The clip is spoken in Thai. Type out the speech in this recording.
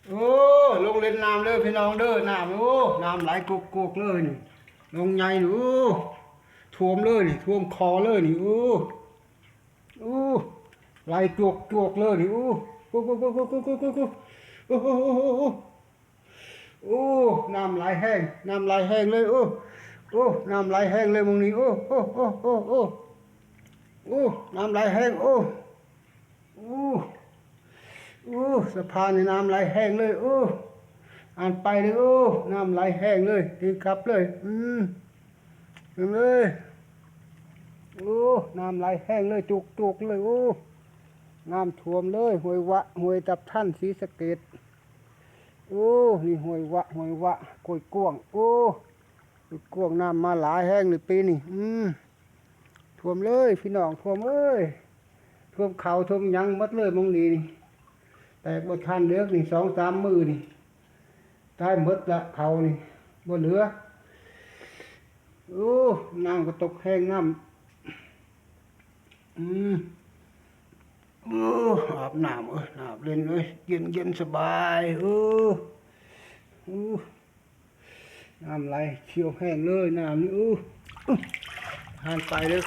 โอ้ลงเล่นน้ำเลยพี่น้องเด้อน้ำโอ้น้ำไหลกุกเลยนี่ลงใหญ่หนูท่วมเลยนี่ท่วมคอเลยนี่โอ้ไหลจวกเลยนี่โอ้โอ้น้ำไหลแห้งเลยโอ้น้ำไหลแห้งเลยมึงนี่โอ้น้ำไหลแห้งโอ้สะพานในน้ำไหลแห้งเลยอ่านไปเลยน้ำไหลแห้งเลยตีกลับเลยเลยน้ำไหลแห้งเลยจุกเลยน้ำท่วมเลยห้วยตับท่านศรีสะเกษนี่ห้วยวะกล้วยกวงกวงน้ำมาหลายแห้งเลยปีนี่ท่วมเลยพี่น้องท่วมท่วมเขาท่วมยังมัดเลยมองนี่แต่บนทันเลือกนี่2-3 มือนี่ตายหมดละเขานี่บ่เหลือน้ำก็ตกแห้งน้ำอาบน้ำอาบเล่นเลยเย็นสบายน้ำไหลเชี่ยวแห้งเลยน้ำนี่หันไปเลย